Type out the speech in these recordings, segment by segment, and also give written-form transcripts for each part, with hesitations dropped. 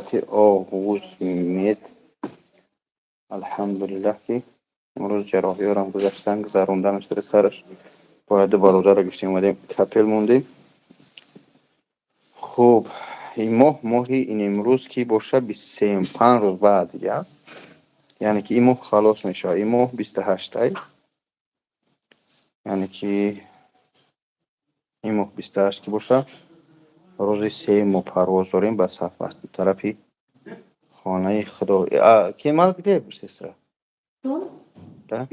صحت آغوش مید. الحمدلله که امروز جراحی رو هم گذاشتن گذروندنش در سرش. باید برادر رو گفتیم اومدیم کپل موندیم. خوب این ماهی این امروز که باشه 25 روز بعد دیگه، یعنی که این ماه خلاص میشه. این ماه 28 ای، یعنی که این ماه 28 که باشه روز 3 ما پرواز داریم به سفر طرفی خانه خدا. که مال گده سیستر ده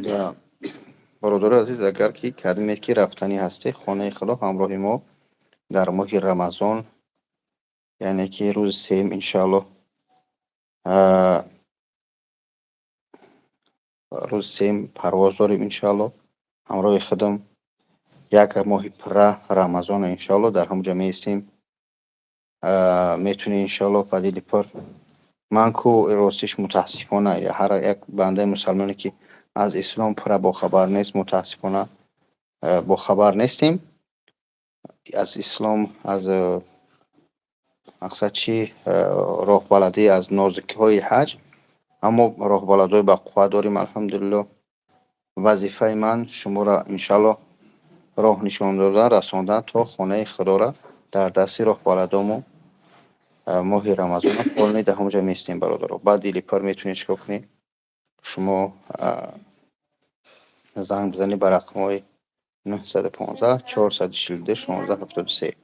ده برادر عزیز، اگر که کدمید که رفتنی هستی خانه خدا همراه ما در ماه رمضان، یعنی که روز 3 انشالله روز 3 پرواز داریم انشالله همراه خودم. یک ماه پره رمضان انشالله در همونجا میستیم. میتونی انشالله فضیل پر من کو راستش متاسفانه یا هر یک بنده مسلمانی که از اسلام پره با خبر نیست، متاسفانه با خبر نیستیم از اسلام، از مقصد چی راه بلدی از نازکی های حج. اما راه بلدی با قوه داریم الحمدلله. وظیفه من شما را انشالله راه نشان دادن رساندن تا خانه خدا را در دستی راه بلدامو ماه رمضان قول میده همونجا میستیم برادر. بعد دیلی پر میتونید چکا کنید شما زنگ بزنی بر رقم های 915 442 1673.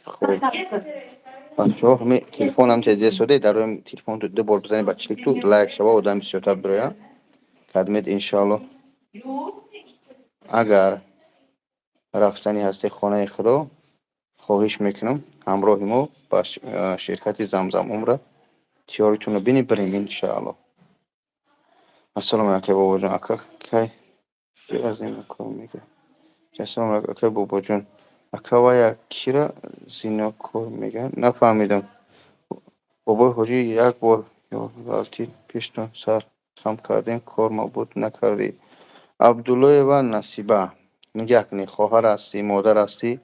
خوب بچه ها همه تلفن هم تجزیه شده، در روی تلفن دو بار بزنی بچه تو لایک شما آدم بسیارتر بروید کدمید انشالله. اگر رفتنی هستی خانه خدا خواهش میکنم همراه ما با شرکت زمزم عمره تیاریتون رو بینی بریم انشالله. السلام علیکم بابا جان. اکا کی از این کار میگه؟ السلام علیکم اکا بابا جان. اکا و کی را زینا کار میگه نفهمیدم. بابا حاجی یک بار یا غلطی پیشتون سر خم کردین کار مبود نکردی. عبدالله و نصیبه نگه کنی خواهر هستی مادر هستی.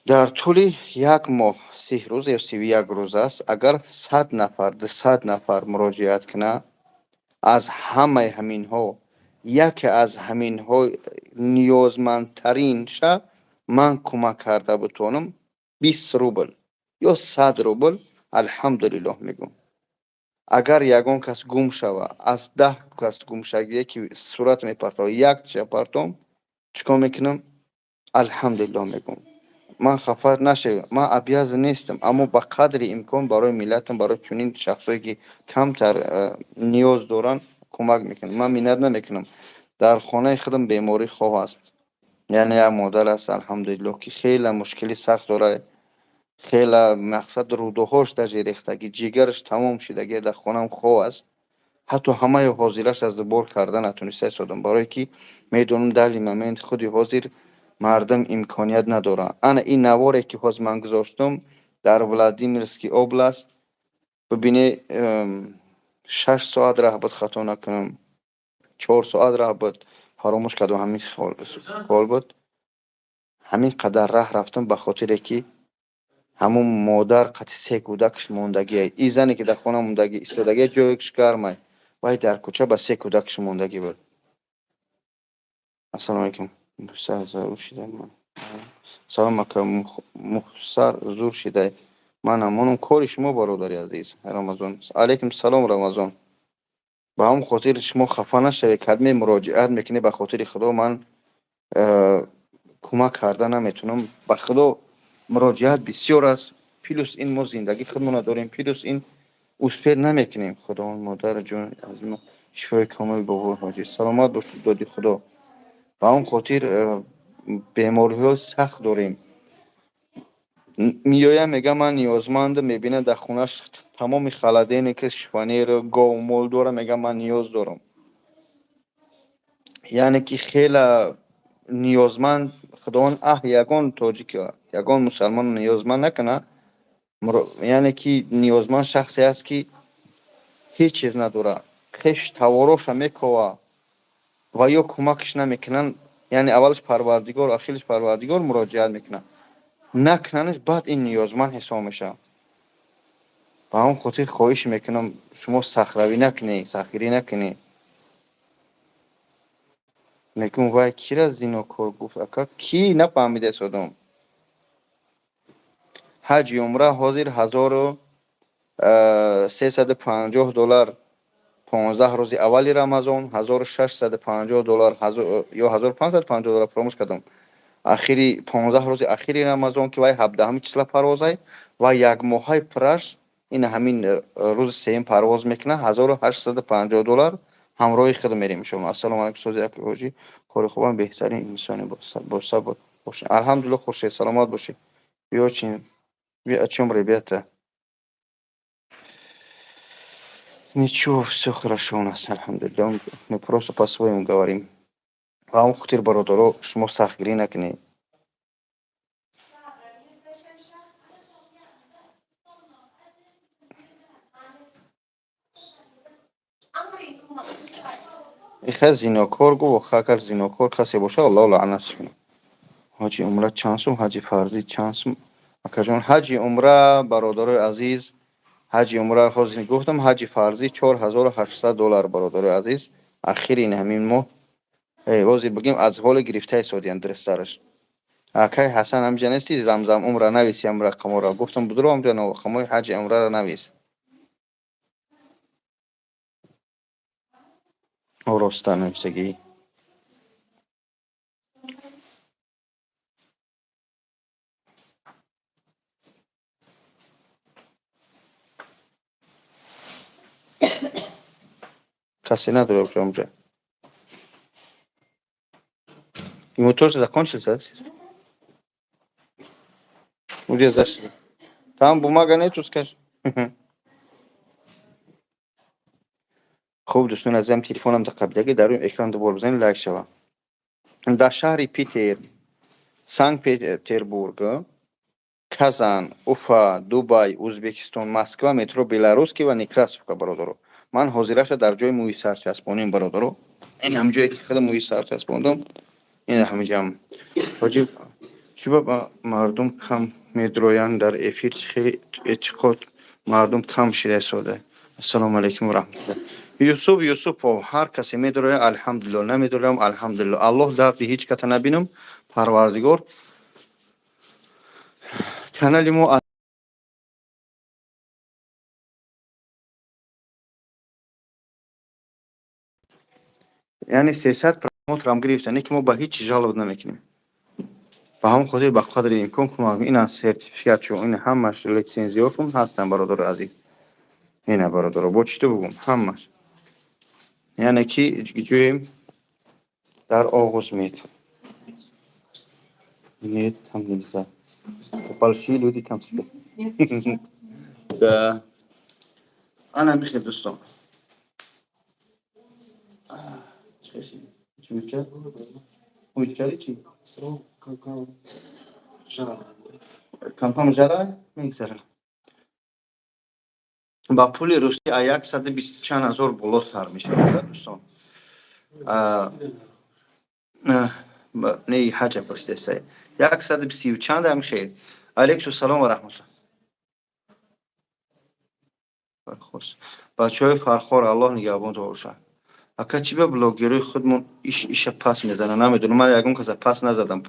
در طول یک ماه 30 روز یا 31 روز است. اگر 100 نفر 200 نفر مراجعت کنه از همه همین ها یکی از همین ها نیازمندترین شه من کمک کرده بتونم 20 روبل یا 100 روبل الحمدلله میگم. اگر یگان کس گم شوه از 10 کس گم شوه یکی صورت میپرتم یک چپرتم چیکار میکنم الحمدلله میگم. من خفه نشه من ابیض نیستم اما به قدر امکان برای ملتم برای چنین شخصایی که کمتر نیاز دارن کمک میکنم. من منت نمیکنم. در خانه خودم بیماری خواه است، یعنی یک مادر است الحمدلله که خیلی مشکلی سخت داره، خیلی مقصد رودهاش در ریختگی جگرش تمام شدگی در خانم خواه است. حتی همه حاضرش از بار کردن نتونسته سادم برای که میدونم در مومنت خودی حاضر مردم امکانیت ندارن. انا این نواره که باز من گذاشتم در ولادیمیرسکی اوبلاست ببینی 6 ساعت راه بود خطا نکنم 4 ساعت راه بود فراموش کردم همین خال بود. همین قدر راه رفتم به خاطر که همون مادر قطع 3 کودکش موندگی ای زنی که در خانه موندگی ایستادگی جایش گرمه وای در کوچه با 3 کودکش موندگی بود. السلام علیکم. سر زور شده من سلام علیکم مخسر زور شده من همونم کاری شما برادری عزیز رمضان. علیکم سلام رمضان. با هم خاطر شما خفه نشوی کلمه مراجعت میکنی به خاطر خدا من کمک کرده نمیتونم. به خدا مراجعت بسیار است پیلوس این ما زندگی خودمون داریم پیلوس این اسپید نمیکنیم. خدا مادر جون از ما شفای کامل بابا حاجی سلامت باشید دادی خدا. با اون خاطر بیماری ها سخت داریم. میایم میگه من نیازمند میبینه در خونش تمام خلدینی که شپنیر گاو مول داره میگه من نیاز دارم. یعنی که خیلی نیازمند خداوند یگان تاجیک یگان مسلمان نیازمند نکنه. یعنی که نیازمند شخصی است که هیچ چیز نداره خش تواروش میکوا و یا کمکش نمیکنن، یعنی اولش پروردگار آخرش پروردگار مراجعت میکنن، نکننش بعد این نیازمند حساب میشه. با هم خاطر خواهش میکنم شما سخروی نکنی، سخیری نکنی. میگم وای کی را زیناکار گفت اکا کی نفهمیده سودم. حج عمره حاضر $1350 15 روز اولی رمضان، $1650 یا $1550 فراموش کردم اخیری 15 روز اخیری رمضان که وای 17 چسلا پرواز ای و یک ماه پرش این همین روز سیم پرواز میکنه $1850 همراه خود میریم شما. السلام علیکم سوزی اکوجی کار خوبم بهترین انسانی باشه باشه الحمدلله خوشی سلامت باشی. بیا چین بیا چم ребята. Ничего, все хорошо у нас, алхамдулилля. Мы просто по-своему говорим. Вам хотел бародаро, шумо сахгирӣ накунед. ихе зинокор гуфт, агар зинокор касе боша, Аллоҳ лаънатш кунад. ҳаҷи умра чанд сум, ҳаҷи фарзӣ чанд сум? Акаҷон, ҳаҷи умра бародарои азиз, ҳаҷи умра ҳозир гуфтам, ҳаҷи фарзӣ $4800 бародарои азиз. Ахири ин ҳамин моҳ, ҳозир бигем аз ҳоли гирифтаи содиян дирастараш. Акай Ҳасан ҳамҷа нести замзам умра нависи ам рақаморо. Гуфтам будро ҳамҷа рақамои ҳаҷи умраро навис. Ороста нависагӣ. Касе надорад ҳамҷа. И мотор закончился? Уже зашли. Там бумага нету, скажи. خب دوستان عزیزم تلفنم در قبلیه در روی اکران دوباره بزنید لایک شوه. در شهر پیتر، سانت پتربورگ، کازان، اوفا، دوبای، ازبکستان، مسکو، مترو بلاروسکی و نیکراسوفکا برادرو. من حاضرش در جای مویسر چسبونیم برادرو. این هم جایی که خود مویسر چسبوندم. این همینجا واجب چوب مردم کم میدرویان در افیر خیلی اعتقاد مردم کم شده سوده. السلام علیکم و رحمت الله. یوسف هر کسی میدروه الحمدلله نمیدروم الحمدلله. الله درد هیچ کس نبینم. پروردگار کانال ما یعنی 300 پرموت رام گرفتن که ما با هیچ جالب نمیکنیم. با هم خودی با قدر امکان کنم اینا سرتیفیکات چون این همش لیسانسیاشون هستن برادر عزیز. اینا برادر با چطور بگم همش. یعنی کی جویم در آغوش میت. میت هم نیست. بالشی لودی کم سکه. ده آن هم میخواد دوستان. چی؟ چی میکرد؟ میکردی چی؟ کامپام جرای؟ میگذره. با پول روسی آیاک 120 چند هزار بالا سر میشه دوستان. نه حاجه پرسته 130 چند هم خیر. علیکم السلام و رحمت الله. خوش. بچهای فرخار الله نگهبان باشه. اگه چی به بلاگرای خودمون ایش پاس میزنه نمیدونم من یکم کسی پاس نزدم.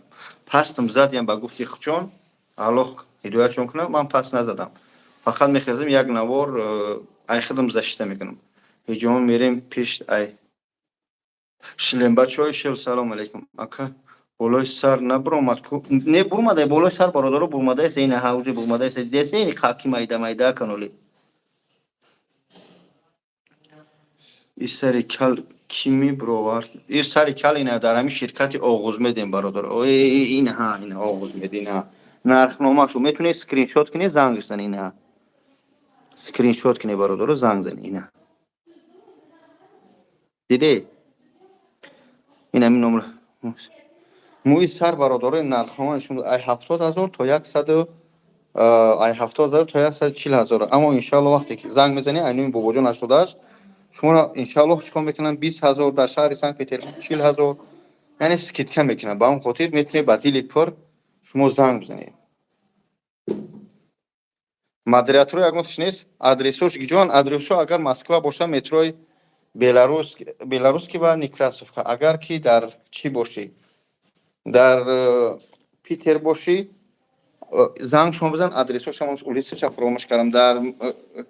پاستم زدیم با گفتی خچون الله هدایتشون کنه من پاس نزدم. فقط میخوام یک نوار ای خودم زشته میکنم. هجوم میریم پیش ای شلم بچهای شل سلام علیکم. اگه بالای سر نبرمد کو نه برمده بالای سر برادر برمده است این حوزه برمده است دیگه این خاکی مایده کنولی این سری کل کیمی بروار این سری کل اینه در همین شرکت آغوز میدیم برادر این ها این آغوز میدین نرخ نامه شو میتونی اسکرین شات کنی زنگ بزنی اینا اسکرین شات کنی برادر زنگ زنی اینا دیدی این همین نمره موی سر برادر نرخ نامهشون ای 70,000 تا 100 ای 70,000 تا 140,000 اما ان شاء الله وقتی که زنگ میزنی اینو بابا جان نشده است شما را انشالله چیکار میکنن 20,000 در شهر سنت پترزبورگ 40,000 یعنی скидка میکنن. با اون خاطر میتونید با دل پر شما زنگ بزنید. مодератору ягон نیست адресош гиҷон адресо агар Москва боша метрои белорусский ва Некрасовка. агар ки дар чӣ бошӣ дар Питер бошӣ занг шумо бизан адресош ҳамон улицаша фаромӯш кардам. дар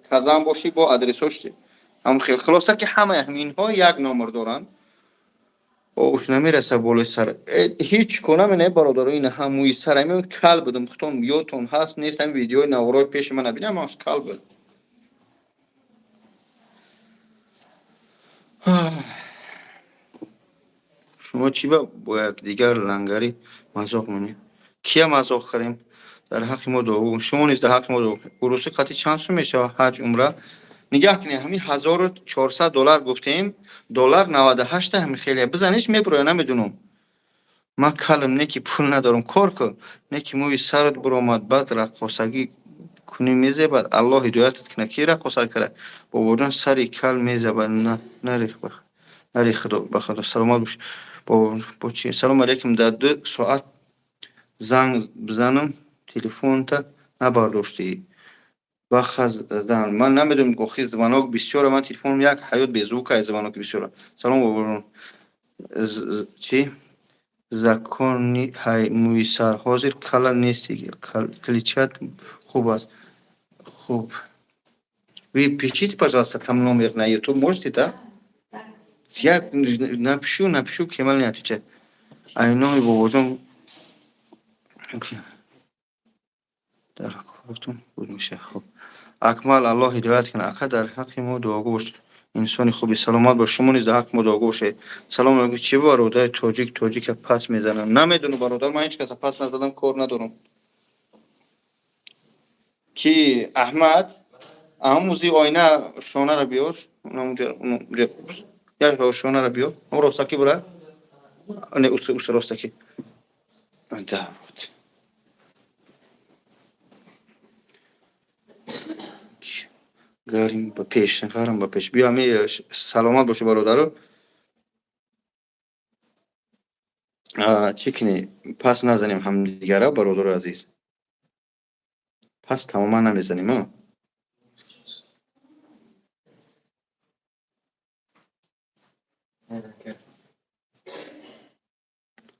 Казан бошӣ бо адресош ҳам хулоса ки ҳамаи ҳаминҳо як номер доранд. ош намераса болои сар ҳеҷ чӣ кор наменае бародаро. ин ҳамои сар ҳамин кал будам хутон ёдтон ҳаст нест ҳамин видеои наворои пеши ман набинам ҳамаш кал буд. шумо чӣ бо якдигар лангарӣ мазоқ менед? кия мазоқ карем? дар ҳаққи мо дуо. шумо низ дар ҳаққи мо дуо. урӯси қатъи чанд сум мешавад ҳаҷ умра? нигоҳ кунед ҳамин $1400 гуфтем. доллар 98 ҳамин хеле бизаниш мебуроя намедунам. ман калам не ки пул надорам кор кун не ки мӯи сарат буромад баъд раққосагӣ кунӣ мезебад. аллоҳ ҳидоятат кунад. ки раққосагӣ карад? бобоҷон сари кал мезебад. нарих ба худо саломат бош. бо чӣ салом алейкум. дар 2 соат занг бизанам телефонта набардоштӣ. бахаздан ман намедонам охир звонок бисёр. ман телефонам як ҳаёт беззвука звонок бисёр. салом бобоҷон. чӣ закони ҳай мӯи сар ҳозир кала нести кличат хуб аст. хуб вы пишите пожалуйста там номер на YouTube можете, да? я напишу Кемал не отвечает. айнои бобоҷон дар кортон буд меша. хуб акмал аллоҳ ҳидоят кунад. ака дар ҳаққи мо дуогӯ бош. инсони хуби саломат бош. шумо низ дар ҳаққи мо дуогӯ бошед. салом алейкум. чӣ бародари тоҷика пас мезанам? намедонам бародар. ман ҳеҷ каса пас назадам. кор надорам. ки аҳмад амузи ойна шонара биёр. як шонара биёр. ростаки бура. не ростаки. да гарим ба пеш. гарам ба пеш. биё ами саломат боши бародару. чӣ кунӣ? пас назанем ҳамдигара бародару азиз. пас тамоман намезанем.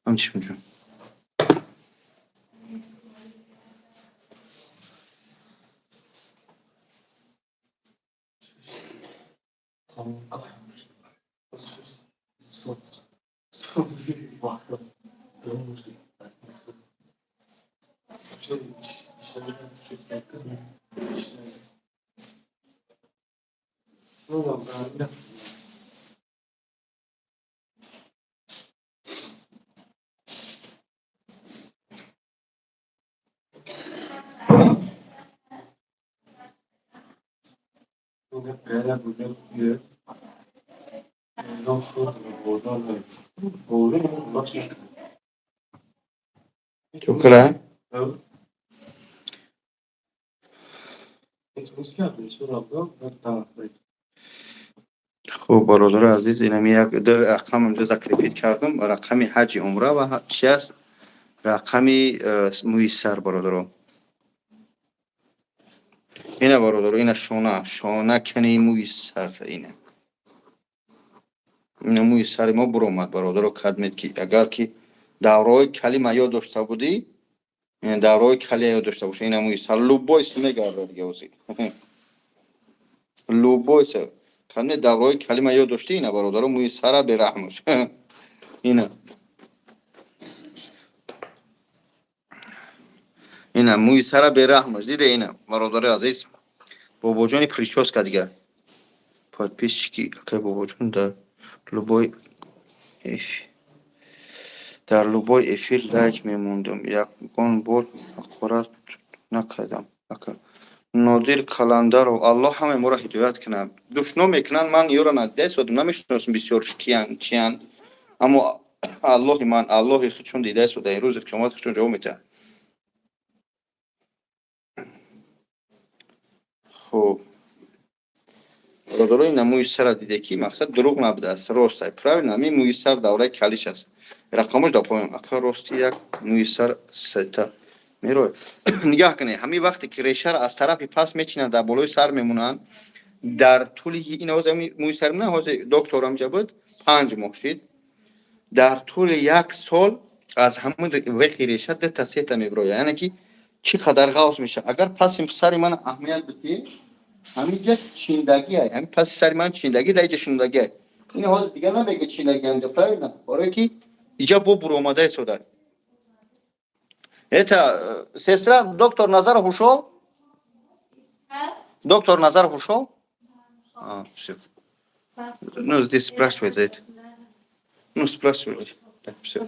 ҳамчишон ҷон. Шукра. хуб бародари азиз инами як рақам инҷо закрепит кардам. рақами ҳаҷи умра ва чӣ аст? рақами мӯи сар бародаро. ина бародаро ина шона кани мӯи сар ина. ина мӯи сари мо буромад бародаро. кадмед ки агар ки давраҳои калӣ ма ёд дошта будӣ давраҳои калӣ ёд дошта бош. ина мӯи сар лубойс мегардад дига ҳозир. лубойс кадмед давраҳои калӣ ма ёд доштӣ. ина бародаро мӯи сара бераҳм бош. ина ина мӯи сара бераҳм бош. дида ина бародари азиз. бобоҷони прическа дига. подписчики акай бобоҷон дар любой эфир лайк мемондам. ягон бор ҳақорат накардам. ака нодир каландаров аллоҳ ҳамаи моро ҳидоят кунад. душно мекунанд. ман ёро надидааистодам намешиносам бисёр киянд чиянд. аммо аллоҳи ман аллоҳи худшон дидааистода рӯзи қиёмат худшон ҷавоб медиҳад. хуб برادرای نمویسر دیده کی مقصد دروغ نبوده است راست است правильно می مویسر دوره کلیش است رقمش дополним ака рости як муиссар сета меро нигоҳ кунед ҳамин вақте ки решаро аз тарафи паст мечинанд дар болои сар мемонанд дар тӯли ин ҳозир муиссар мена ҳозир доктор амҷа буд 5 моҳ шид дар тӯли 1 сол аз ҳамин вехи реша дета сета мебирояд яъне ки чӣ қадар ғавз меша агар паси сари ман аҳамият бидӣ ҳаминҷа чиндагӣ ай ҳамин паси сари ман чиндагӣ дар иҷа шундагӣ ай ин ҳозир дига намега чиндагӣ амҷа правильно барое ки иҷа бо буромадаи сода это сестра доктор Назаров ушел доктор Назаров ушел все ну здесь спрашивает за это ну спрашивает так все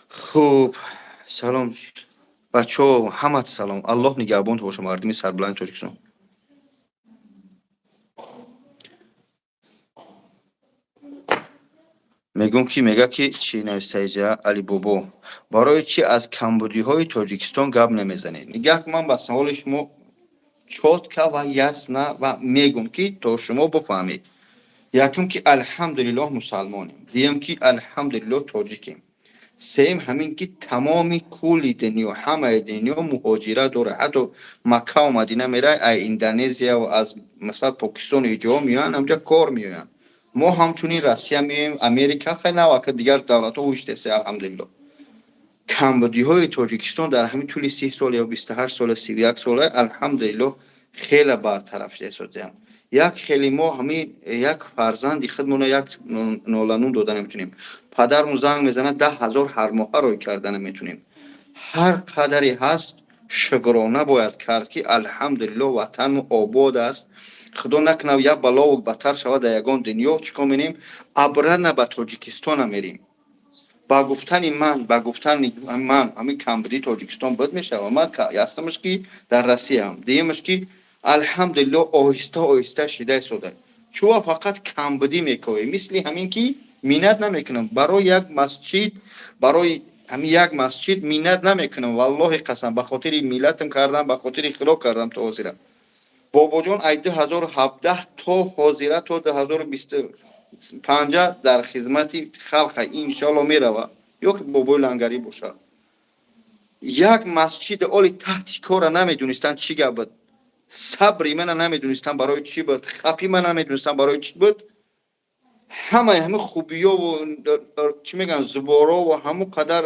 хуб салом бачаҳо ҳамат салом аллоҳ нигаҳбон боша мардими сарбуланди Тоҷикистон мегӯм ки мега ки чӣ нависаиҷа Али Бобо барои чӣ аз камбудиҳои Тоҷикистон гап намезанед нигаҳ ман ба саволи шумо чотка ва ясна ва мегӯм ки то шумо бифаҳмед якум ки алҳамдулиллоҳ мусалмонем дуюм ки алҳамдулиллоҳ тоҷикем сеюм ҳамин ки тамоми кулли дунё ҳамаи дунё муҳоҷират дорад ҳатто Макка ва Мадина мерай аз Индонезия ва аз масалан Покистону иҷоҳо меоянд ҳамҷа кор меоянд мо ҳамчунин Россия меоем Америка хеле навака дигар давлатҳо уштеса алҳамдулиллоҳ камбудиҳои Тоҷикистон дар ҳамин тӯли 30 сол ё 28 сол 31 сол алҳамдулиллоҳ хеле бартараф шудем як хеле мо ҳамин як фарзанди худмона як ноланун дода наметунем падармон занг мезанад 10,000 ҳармоҳа рой карда наметунем ҳар қадаре ҳаст шукрона бояд кард ки алҳамдулиллоҳ ватану обод аст худо накунад як балову баттар шавад дар ягон дунё чикор менем абрана ба Тоҷикистон мерем ба гуфтани ман ҳамин камбудии Тоҷикистон буд мешавад ман ҳастамш ки дар Россияам дуюмаш ки алҳамдулиллоҳ оҳиста оҳиста шидаи сода чува фақат камбудӣ мекунем мисли ҳамин ки миннат намекунам барои як масҷид барои ҳамин як масҷид миннат намекунам валлоҳи қасам ба хотири миллатам кардам ба хотири худо кардам то ҳозира бобоҷон ай 2017 то ҳозира то 2050 дар хизмати халқа иншоаллоҳ меравад ё ки бобои лангарӣ бошад як масҷиди оли таҳти кора намедонистан чӣ гап буд сабри мана намедонистан барои чӣ буд хапи мана намедонистан барои чӣ буд ҳамаи ҳамин хубиёву чӣ мегӯянд зуборову ҳамон қадар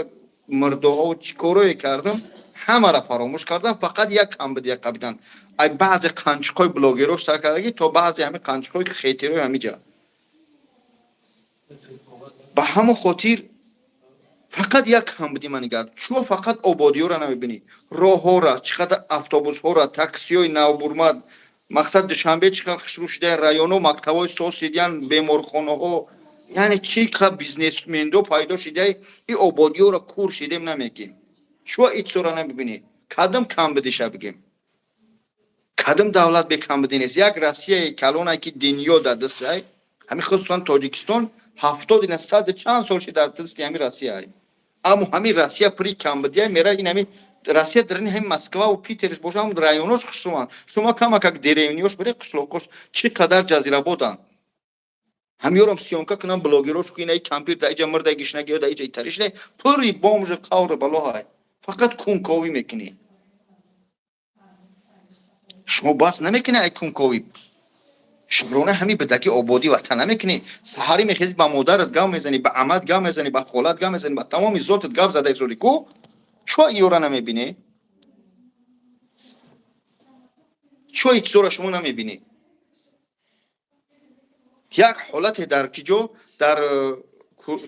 мурдоҳову чӣ корое кардам ҳамаро фаромӯш кардам фақат як камбудия қабидан ай баъзе қанчуқҳои блогеро штар кардагӣ то баъзе ҳамин қанчуқҳои хетерои ҳамиҷа ба ҳамон хотир фақат як камбудӣ ман нигар чӯ фақат ободиёро намебинӣ роҳҳоро чӣ қадар автобусҳоро таксиҳои навбурмад мақсад душанбе чӣ қадар хушрӯ шидаи районҳо мактабҳои соз шидиянд беморхонаҳо яъне чӣ қадар бизнесмендо пайдо шидаи ин ободиёро кур шидем намегем чӯ итсора намебинӣ кадом камбудиша бигем кадом давлат бекамбудӣ нест як Россияи калоне ки дунё дар дастшай ҳамин хусусан Тоҷикистон 70 100 чанд сол шид дар дасти ҳамин Россия аммо ҳамин Россия пури камбудия мера ин ҳамин Россия дар ҳамин Москва ва Питерш боша ҳамун районош хушрӯанд шумо камакак деревняш бире қишлоқош чӣ қадар ҷазирабоданд ҳамёрам сиёмка кунам блогерош ки инаи кампир дар иҷа мурда гишнагиё дар иҷа итаришне пури бомжи қаври балоҳай фақат кунковӣ мекунӣ шумо бас намекунӣ ай кунковӣ шукрона ҳамин бидаги ободӣ ватан намекунӣ саҳарӣ мехезӣ ба модарат гап мезанӣ ба амат гап мезанӣ ба холат гап мезанӣ ба тамоми зотат гап зада изори ку чӯ иёра намебинӣ чӯ итсора шумо намебинӣ як ҳолате дар киҷо дар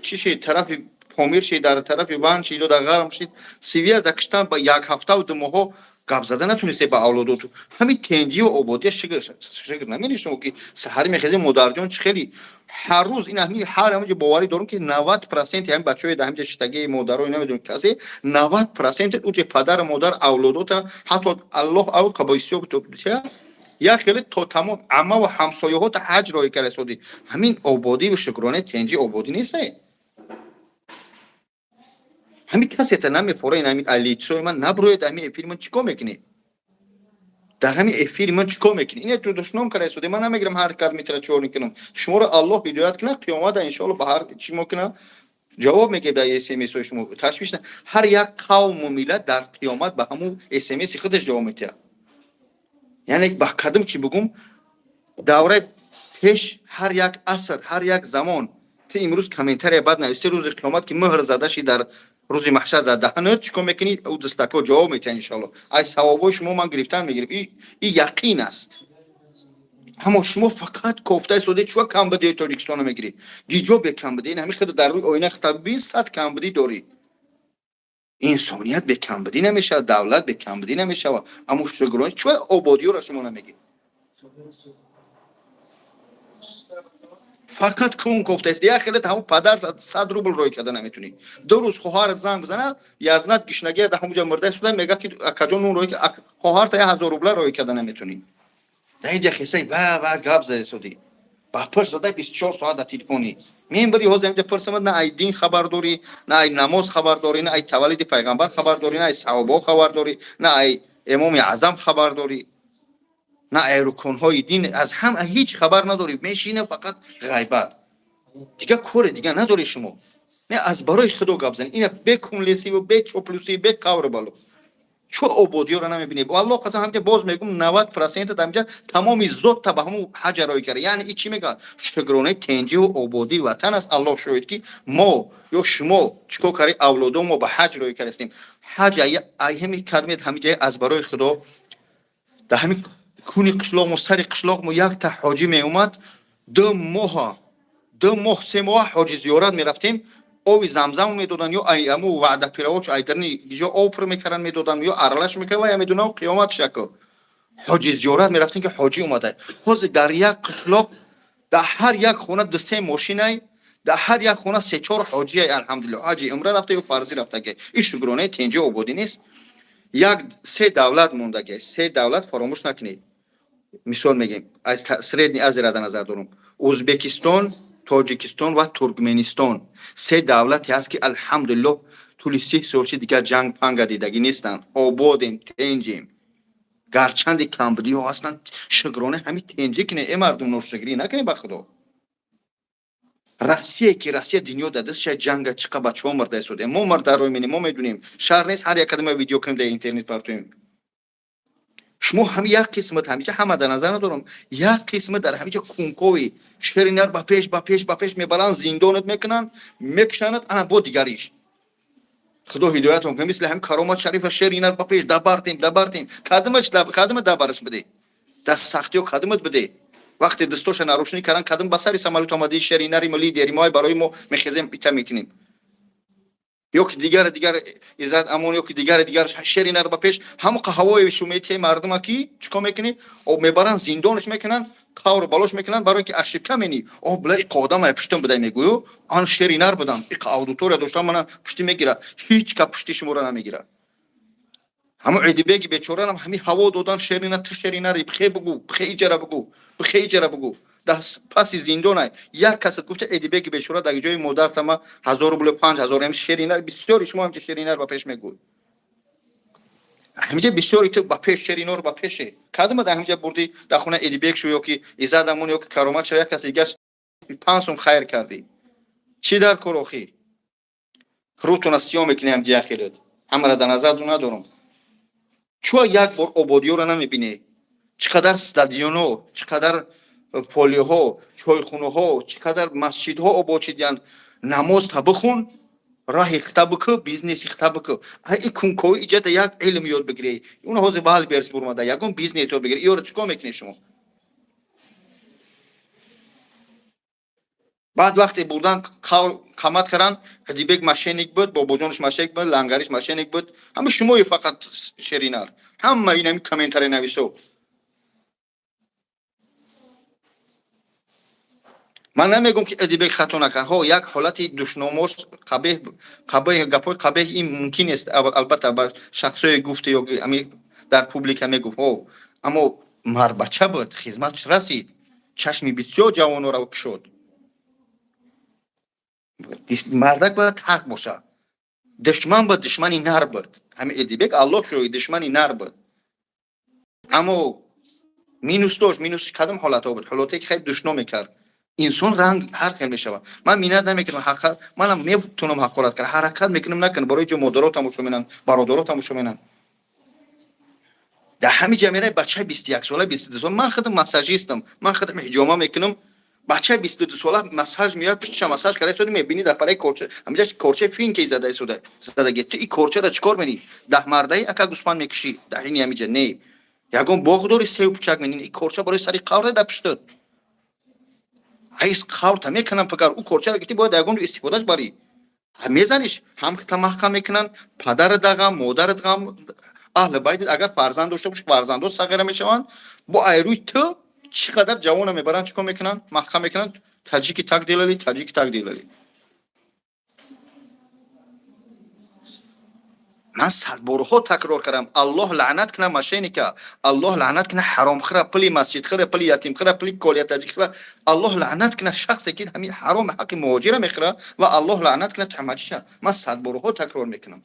чӣ шид тарафи помир шид дар тарафи ван шид ё дар ғарм шид сивия закиштан ба як ҳафтаву ду моҳҳо гап зада натунисте ба авлодоту ҳамин тенҷию ободия шигр намедонӣ шумо ки саҳарӣ мехезем модарҷон чӣ хеле ҳар рӯз ин ҳамиҷа боварӣ дорум ки 90% ҳамин бачаҳои дар ҳамиҷа шитагии модарои намедонам касе 90% уҷи падару модар авлодота ҳатто аллоҳ ав қабоисиёб топча як хеле то тамом амма ва ҳамсояҳота ҳаҷ роҳӣ карда соди ҳамин ободиву шукронаи тенҷи ободӣ несте ҳамин касета намефора ин ҳамин алитсои ман наброед ҳамин эфири ман чӣ кор мекунӣ در همین افیر من چیکار میکنی؟ اینه تو دشنام کرده سوده من نمیگم هر کار میتونه چور میکنم شما رو الله هدایت کنه قیامت ان شاء الله به هر چی میکنه جواب میگه به اس ام اس شما تشویش نه هر یک قوم و ملت در قیامت به همون اس ام اس خودش جواب میده یعنی با کدوم چی بگم دوره پیش هر یک عصر هر یک زمان تو امروز کامنتری بعد نوشته روز قیامت که مهر زده شی در روز محشر در دهنت چیکار میکنی او دستکو جواب میده ان شاء الله از ثوابای شما من گرفتن میگیرم این یقین است اما شما فقط کوفته سوده چوا کم بده تاجیکستان میگیری گیجو به کم بده این همین خود در روی آینه خطاب 20 کم بدی داری انسانیت به کم بدی نمیشه دولت به کم بدی نمیشه اما شگران چوا آبادی را شما نمیگی فقط کون کوفته است یا خیلی همون پدر 100 روبل روی کده نمیتونی دو روز خواهرت زنگ بزنه یزنت گشنگی ده همونجا مرده شده میگه که کجا اون روی که خواهر تا 1000 روبل روی کده نمیتونی در اینجا خیسی و گپ زده سودی با پرس زده 24 ساعت در تلفنی من بری حوزه اینجا پرسم نه ای دین خبر داری نه ای نماز خبر داری نه ای تولد پیغمبر خبر داری نه ای صحابه خبر داری نه ای امام اعظم خبر داری نه ای رکن دین از هم هیچ خبر نداری میشینه فقط غیبت دیگه کوره دیگه نداری شما نه از برای خدا گپ زنی اینا بکن لسی و به چوپلوسی به قور بالو چو عبودی رو نمیبینی والله قسم هم که باز میگم 90% دمجا تمامی زود تا به همون حج رای کرده یعنی این چی میگه شگرونه تنجی و عبودی وطن است الله شاهد که ما یا شما چیکار کردی اولادم ما به حج رای کردیم حج ای همین کلمه همین جای از برای خدا در همین کونی قشلاق و سر قشلاق ما یک تا حاجی می اومد 2 ماه 3 ماه حاج زیارت میرفتیم آب زمزم میدادن یا ایامو وعده پیرواچ ایدرنی جو آب میکردن میدادن یا ارلش میکردن یا میدونن قیامت شکل حاج زیارت میرفتیم که حاجی اومده حاج در یک قشلاق در هر یک خونه 2 3 ماشینه در هر یک خونه 3 4 حاجی الحمدلله حاجی عمره رفته یا فرضی رفته که این شگرانه تنجی عبودی نیست یک 3 دولت موندگی 3 دولت فراموش نکنید مثال میگیم از سردنی از را در نظر دارم ازبکستان تاجیکستان و ترکمنستان 3 دولتی هست که الحمدلله طول 30 سال دیگر جنگ پنگ دیدگی نیستن آبادیم تنجیم گرچند کمبودی ها هستن شگرانه همین تنجی کنه ای مردم نوشگری نکنه به خدا روسیه که روسیه دنیا داده شه جنگ چقدر بچه ها مرده شده ما مرده روی مینیم ما میدونیم شهر نیست هر یک کدوم ویدیو کنیم در اینترنت پرتویم شما هم یک قسمت همیشه همه در نظر ندارم یک قسمت در همیشه کنکوی شرینر با پیش میبرن زندانت میکنن میکشنت انا با دیگریش خدا هدایت کنه مثل هم کرامت شریف شرینر با پیش دبرتیم کدوم دبرش بده دست سختی و کدومت بده وقتی دستوش نروشنی کردن کدوم به سر سمالت اومدی شرینری مالی دیری ما برای ما میخزیم ایتا میکنیم یا که دیگر عزت امان یا که دیگر شرینر با پیش هم قهوه شومیتی مردم کی چیکار میکنی او میبرن زندانش میکنن قور بالاش میکنن برای اینکه اشکمنی او بلا قدم پشتم بده میگویو آن شرینر بدم این اودیتور داشتم من پشتی میگیره هیچ کا پشتی شما را نمیگیره همه ایدیبگی بیچاره هم همین هوا دادن شرینر بخی بگو بخی اجاره بگو دست پس زندان یک کس گفته ایدیبگی بیچاره در جای مادر تما 1000 روبل 5000 هم شرینر بسیاری شما هم که شرینر با پیش میگوی همینجا بسیاری تو با پیش شرینر با پیشه کدوم در همینجا بردی در خونه ایدیبگ شو یا که عزتمون یا که کرامت شو یک کس دیگه 5 سوم خیر کردی چی در کروخی روتون سیام میکنیم جای خیرت همه را در نظر ندارم چون یک بار آبادیو را نمیبینی چقدر استادیونو چقدر پولیوها چایخونه چقدر مسجدها آباد شدن نماز تا بخون راه اختا بکو بیزنس اختا بکو این کنکوی ایجاد یک علم یاد بگیری اون حوزه بال برس برماده یکم بیزنس یاد بگیری ایو رو چیکار میکنی شما بعد وقتی بردن قامت کردن دیبک ماشینیک بود باباجانش ماشینیک بود لنگریش ماشینیک بود همه شما فقط شرینر همه این همین کامنتاری نویسو من نمیگم که ادیبک خطا نکرد ها یک حالت دشنامش قبیح گپای قبیح این ممکن است البته با شخصای گفته یا در پوبلیک میگفت ها اما مرد بچه بود خدمتش رسید چشمی بسیار جوان رو شد مردک باید حق باشه دشمن بود دشمنی نر بود همین ادیبک الله شوی دشمنی نر بود اما مینوس داشت. مینوس کدام حالت ها بود؟ حالاتی که خیلی دشنام میکرد. انسان رنگ هر خیلی میشود. من مینت نمیکنم حق، منم میتونم حقارت کنم، حرکت میکنم نکنم برای جو مادرات تماشا مینن، برادرات تماشا مینن. در همین جمعیت بچه 21 ساله 22 ساله، من خودم مساجیستم، من خودم حجامه میکنم. بچه 22 ساله مساج میاد پیشش، مساج کرده شده میبینی در پای کورچه همینجا کورچه فینکی زده شده زدگی. تو این کورچه را چیکار می‌کنی؟ ده مرده اکا گوسفند میکشی در این همینجا نه یگان باغ داری سه پوچک می‌بینی این کورچه برای سری قاره دپشتد. ایس قاور میکنن پکر او کورچه را گیتی باید یگان استفادهش بری میزنیش هم تمحکم میکنن. پدر دغم مادر دغم اهل بیت اگر فرزند داشته باشه فرزندان صغیر میشوند. با ایروی تو چقدر جوان میبرن چیکار میکنن؟ محکم میکنن. تاجیکی تک دیلالی تاجیکی تک دیلالی. من صد بارها تکرار کردم الله لعنت کنه ماشینی که الله لعنت کنه حرام خره پلی مسجد خره پلی یتیم خره پلی کولیت تاجیک خره. الله لعنت کنه شخصی که همین حرام حق مهاجر میخره و الله لعنت کنه تهمتش. من صد بارها تکرار میکنم.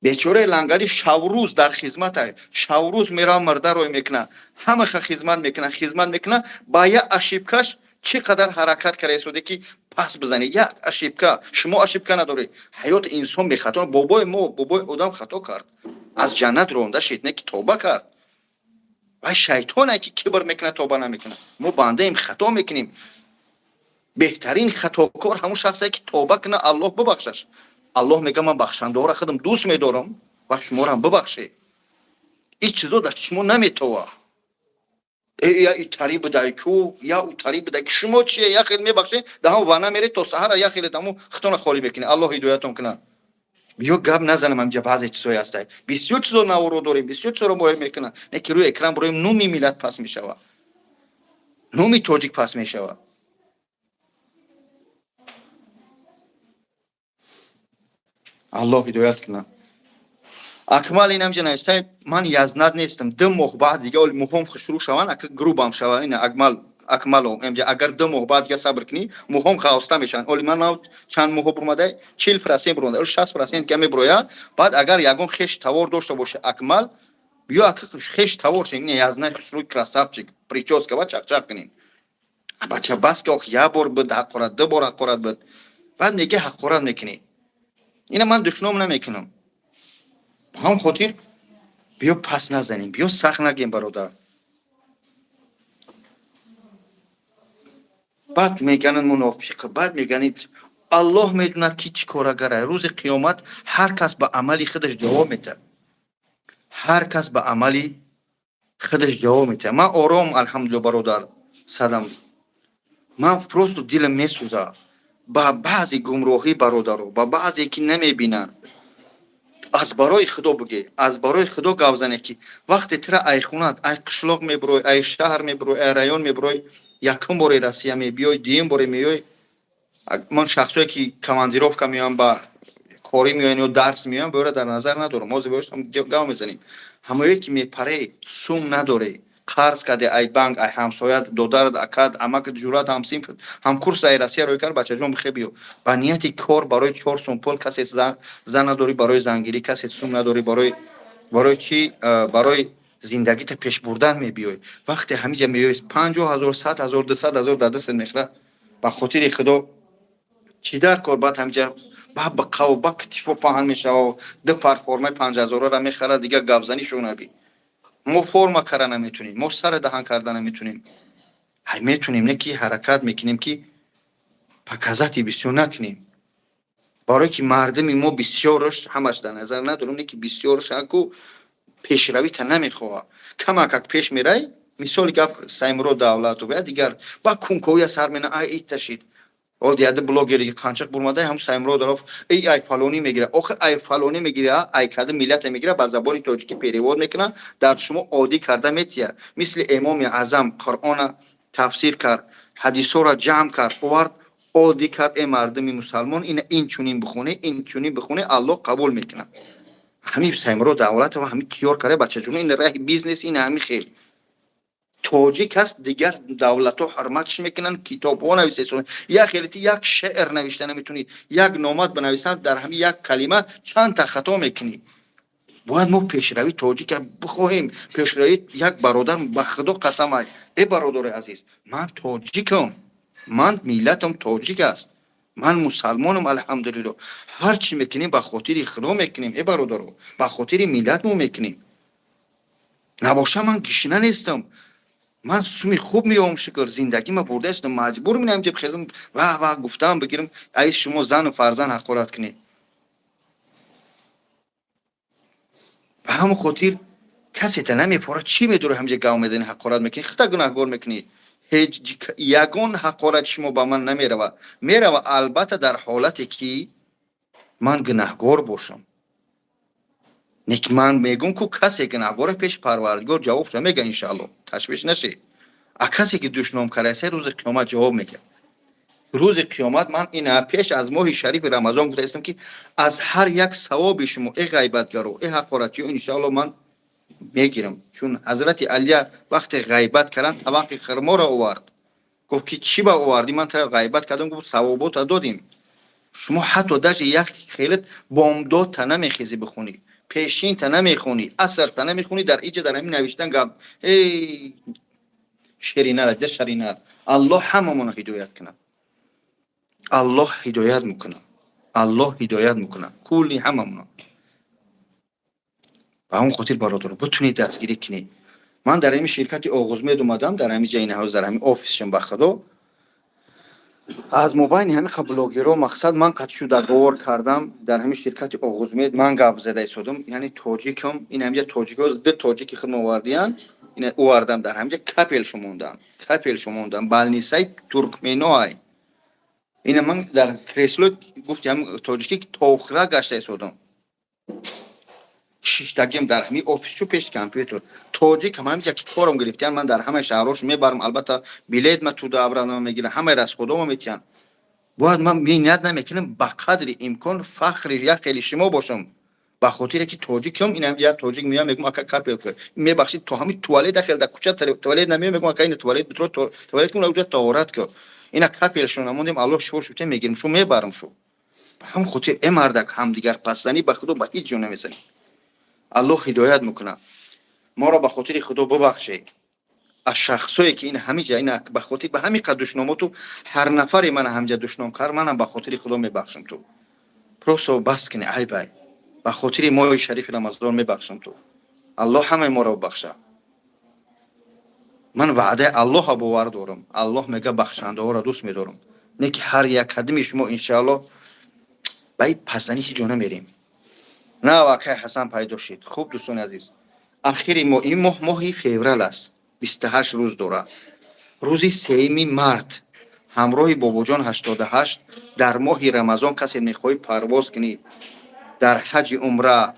بیچاره لنگری شوروز در خدمت شوروز میرا مرده روی میکنه همه خدمت میکنه با یک اشیبکش چقدر حرکت کرده شده که پس بزنی. یک اشیبکا شما اشیبکا نداری حیات انسان به خطا. بابای ما بابای آدم خطا کرد از جنت رونده شد نه که توبه کرد. و شیطان که کبر میکنه توبه نمیکنه. ما بنده ایم خطا میکنیم. بهترین خطاکار همون شخصی که توبه کنه الله ببخشش. الله میگه من بخشنده را خودم دوست میدارم و شما را ببخشه. این چیزا در شما نمیتوه. یا این طریب بوده کو یا او طریب بوده که شما چیه یا خیلی میبخشه ده هم وانه میره تا سحر یا خیلی دمو خطان خالی بکنه. الله هدایتون کنه. بیا گپ نزنم همجا بعضی چیزایی هست بسیار چیزا نورو داریم بسیار چیزا رو مهم میکنن نه که روی اکران برای نومی ملت پس میشوه نومی تاجیک پس میشوه. الله هدایت کنه. اکمال اینم جنایسته من یزند نیستم 2 ماه بعد دیگه اول مهم شروع شوند اک گروپ هم شوه این اکمال امجا اگر 2 ماه بعد دیگه صبر کنی مهم خواسته میشن. اولی من چند ماه برمده 40% برمده 60% کمی برویا. بعد اگر یگون خش توار داشته باشه اکمال بیا خش توار شه این یزنه شروع کراسابچیک پریچوس که چاق چاق کنین بچه بس که یا بار بود حقارت 2 بار حقارت بود بعد میگه حقارت میکنی. اینا من دشنام نمیکنم. هم خاطر بیا پس نزنیم بیا سخت نگیم برادر. بعد میگن منافق بعد میگنید الله میدونه کی چی کارگره. روز قیامت هر کس به عملی خودش جواب میده. هر کس به عملی خودش جواب میده. من آرام الحمدلله برادر صدم من پروست دلم میسوزه با بعضی گمراهی برادرو با بعضی که نمیبینن. از برای خدا بگی از برای خدا گوزنه که وقتی تر ای خونت ای قشلاق میبروی ای شهر میبروی ای رایون میبروی یکم باری روسیه میبیای دیم باری میای. من شخصی که کماندیروفکا میام با کاری میان و درس میان بوره در نظر ندارم. ما زیبایش هم گام میزنیم. همه که میپره سوم نداره قرض کده ای بانک ای همسایت دودار اکاد امک جورات همسیم هم کورس ای روسیه روی کار بچه جون بخبیو با نیتی کار برای 4 سوم پول کسی زن نداری برای زنگیری کسی سوم نداری برای چی برای زندگیت پیش بردن میبیای. وقتی همینجا میای 50,000 100,000 200,000 در دست میخره با خاطر خدا چی در کار بعد همینجا با قو با کتیفو پهن میشه و 2 پرفورمه 50,000 را میخره دیگه گابزنی شونبی. ما فرما کردن نمیتونیم ما سر دهن کردن نمیتونیم. های میتونیم نه کی حرکت میکنیم که پکازاتی بسیار نکنیم برای که مردمی ما بسیارش همش در نظر ندارم نه که بسیارش اگو پیشروی تا نمیخواه کمک پیش میره. مثال گپ سایمرو دولت و دیگر با کنکوی سر منه ای تشید اول دیده بلاگری قانچق برماده هم سایمرو دارف ای فلانی میگیره آخه ای فلانی میگیره ای کده ملت میگیره با زبان تاجیکی پیرواد میکنه در شما عادی کرده میتیه. مثل امام اعظم قرآن تفسیر کرد حدیثا را جمع کرد آورد عادی کرد ای مردم مسلمان این چونین بخونه این چونین بخونه الله قبول میکنه. همین سایمرو دولت و همین تیار کرده بچه جون این راه بیزنس این همین خیلی تاجیک است دیگر دولت ها حرمتش میکنن کتاب ها نویسه یا خیلیتی یک شعر نوشته نمیتونی یک نامت بنویسن در همین یک کلمه چند تا خطا میکنی. باید ما پیشروی تاجیک بخواهیم. پیشروی یک برادر به خدا قسم است. ای برادر عزیز، من تاجیکم، من میلتم تاجیک است، من مسلمانم الحمدلله. هر چی میکنیم به خاطر خدا میکنیم ای برادر، به خاطر میلت ما میکنیم. نباشه من گشنه نیستم، من سومی خوب میام شکر زندگی ما برده است، مجبور مینم جب خزم و گفتم بگیرم ای شما زن و فرزند حقارت کنید. به همون خاطر کسی تا نمیفوره چی میدونه همجا گاو میزنی حقارت میکنی، خطا گناهگار میکنی. هیچ یگان حقارت شما با من نمیرود، میرود البته در حالتی که من گناهگار باشم. نیک من میگم که کسی گناهگار پیش پروردگار جواب میگه انشالله، تشویش نشی. ا کسی که دشنام کرده روز قیامت جواب میگه. روز قیامت من این پیش از ماه شریف رمضان گفته استم که از هر یک ثواب شما ای غیبتگرو ای حقارتی انشالله من میگیرم. چون حضرت علی وقت غیبت کردن طبق خرما را آورد، گفت که چی با آوردی؟ من طرف غیبت کردم. گفت ثوابات دادیم. شما حتی داشت یک خیلت بامداد تا نمیخیزی بخونی، پیشین تا نمیخونی، اثر تا نمیخونی، در ایجا در همین نوشتن گفت ای شرینه را ده شرینه. الله همه منو هدایت کنه، الله هدایت میکنه، الله هدایت میکنه کلی همه منو. به همون خاطر برادر بتونید دستگیری کنید. من در این شرکت آغوزمید اومدم، در همین جای نهاز، در همین آفیسشم به خدا از مبین همین بلاگرها مقصد من قد شده باور کردم. در همین شرکت آغوزمید من گپ زده شدم، یعنی تاجیکم این همینجا تاجیکا ده تاجیکی خدمت آوردیان، این آوردم در همینجا کپل شموندم، کپل شموندم بالنیسای ترکمنای. این من در کرسلو گفتم تاجیکی توخرا گشته شدم. شیشتگیم در همین آفیسشو پیش کامپیوتر تاجیک هم همینجا که کارم گرفتن، من در همه شهرهاش میبرم. البته بلیت ما تو دابرانم میگیرم، همه راست خودم میتونم. باید من نیت نمیکنم به قدر امکان فخر یک خیلی شما باشم، به خاطر که تاجیکم. این هم یک تاجیک میام میگم اکا کپل کن میبخشید تو همین توالت داخل در کوچه توالت نمیام، میگم اکا این توالت بترو توالت کن اونجا طهارت کن. اینا کپل شون موندیم الله شکر شد میگیرم شو میبرم شو. به هم خاطر ای مردک هم دیگر پسنی به خدا به هیچ جا نمیزنی. الله هدایت میکنه ما را، به خاطر خدا ببخشید. از شخصایی که این همینجا این به خاطر به همین قد دشنامو هر نفری من همینجا دشنام کرد، منم به خاطر خدا میبخشم تو. پروسو بس کنی ای بای، به خاطر ماه شریف رمضان میبخشم تو. الله همه ما را ببخشه. من وعده الله باور دارم، الله میگه بخشنده ها را دوست میدارم. نه که هر یک قدم شما ان شاء الله بای پسنی هیچ جا نمیریم. نه واقع حسن پیدا شد. خوب دوستان عزیز، اخیر ما این ماه فوریه است، 28 روز داره. روزی 3 مارت همراه باباجان 88 در ماه رمضان کسی میخوای پرواز کنی در حج عمره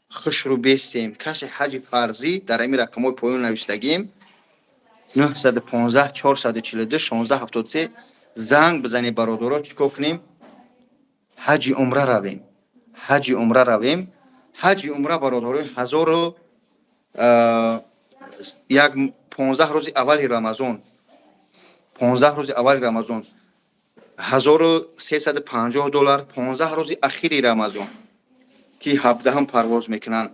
خوش رو بیستیم. کسی حج فرضی در این رقمای پایین نوشتگیم 915 442 1673 زنگ بزنی برادرات چیکار کنیم حج عمره رویم. حج عمره رویم. حج عمره برادرای 1000 یک 15 روز اول رمضان، 15 روز اول رمضان $1350، 15 روز اخیر رمضان که 17 هم پرواز میکنن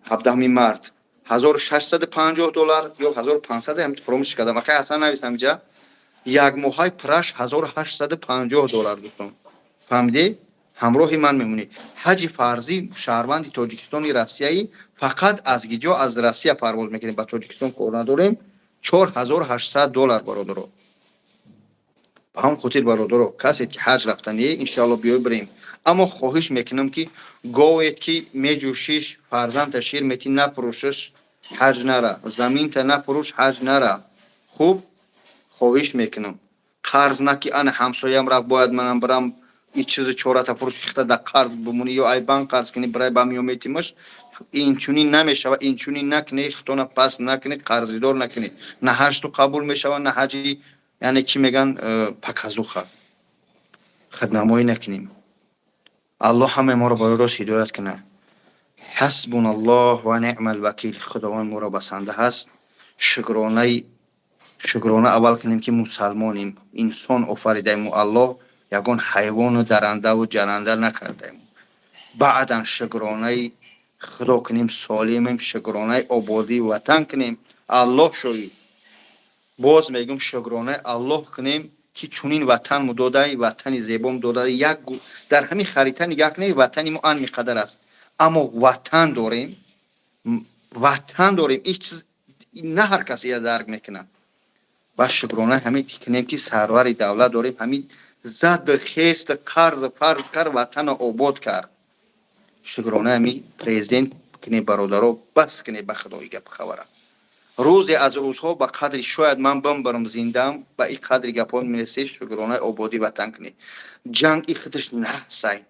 17 مارت $1650 یا 1500 هم فراموش کردم اخی اصلا نویسم اینجا. یک ماه پرش $1850 دوستان، فهمیدی؟ همراه من میمونی. حج فرضی شهروند تاجیکستان روسیایی فقط از گیجا از روسیه پرواز میکنیم به تاجیکستان کار نداریم. $4800 برادر. هم خاطر برادر کسی که حج رفتنی ان شاء الله بیای بریم. اما خواهش میکنم که گاویت که میجوشیش فرزند شیر میتی نفروشش حج نره، زمین تا نفروش حج نره. خوب خواهش میکنم قرض نکی انا همسایم را باید منم برم این چیز چهار تا فروش خطا در قرض بمونی یا ای بانک قرض کنی برای با میومیتیمش. این چونی نمیشه، این چونی نکنی، خطونه پس نکنی، قرضدار نکنی. نه حج تو قبول میشه نه حجی، یعنی چی میگن پکازوخه خدمایی نکنیم. الله همه ما را به راست هدایت کنه. حسبنا الله و نعم الوکیل. خداوند ما را بسنده هست. شکرانه اول کنیم که مسلمانیم، انسان آفریدیم و الله یگان حیوان و درنده و جرنده نکردیم. بعدا شکرانه خدا کنیم سالمیم، شکرانه آبادی وطن کنیم. الله شوید. باز میگم شکرانه الله کنیم که چونین وطن مو داده، وطن زیبام داده. یک در همین خریطه نگاه کنید، وطن ما ان میقدر است، اما وطن داریم. وطن داریم، این چیز نه هر کسی درک میکنه. و شکرانه همین کنیم که سرور دولت داریم، همین زد خیست قرض فرض کرد وطن آباد کرد. شکرانه همین پرزیدنت کنی برادرها بس کنی به خدای گپ خبره. روزی از روزها به قدری شاید من بمبرم زندم به این قدری گپان میرسه. شکرانه آبادی وطن کنی. جنگ این خودش نحسه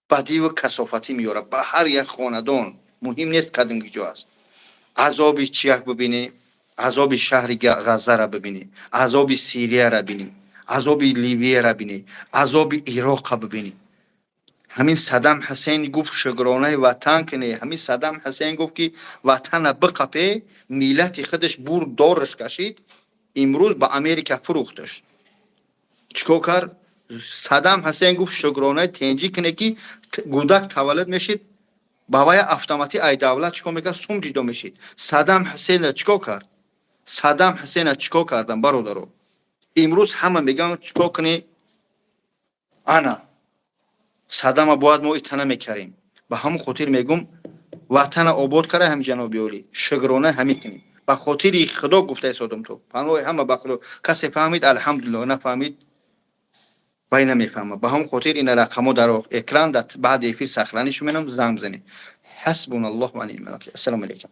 بدی و کثافتی میاره به هر یک خاندان. مهم نیست کدوم جا است. عذاب چیک ببینی، عذاب شهر غزه را ببینی، عذاب سوریه را ببینی، عذاب لیبیه را ببینی، عذاب عراق را ببینی. همین صدام حسین گفت شکرانه وطن کنه. همین صدام حسین گفت که وطن بقپه، ملت خودش بور دارش کشید، امروز به امریکا فروختش. چیکار کرد؟ صدام حسین گفت شکرانه تنجی کنه که گودک تولد میشید بابای اتوماتیک ای دولت چیکار میکرد؟ سوم جدا میشید. صدام حسین چیکار کرد؟ صدام حسین چیکار کردن برادرو؟ امروز همه میگن چیکار کنی؟ انا صدام باید ما ایتنه میکردیم. به همون خاطر میگم وطن آباد کرده هم جناب عالی شکرانه همین کنیم. به خاطر خدا گفته صدام تو پناه همه به خدا. کسی فهمید الحمدلله، نفهمید وای نمیفهمه. به همون خاطر این رقمو در اکران بعد افیر سخرانیش میکنم، زنگ بزنید. حسبنا الله و نعم الوکیل. السلام علیکم.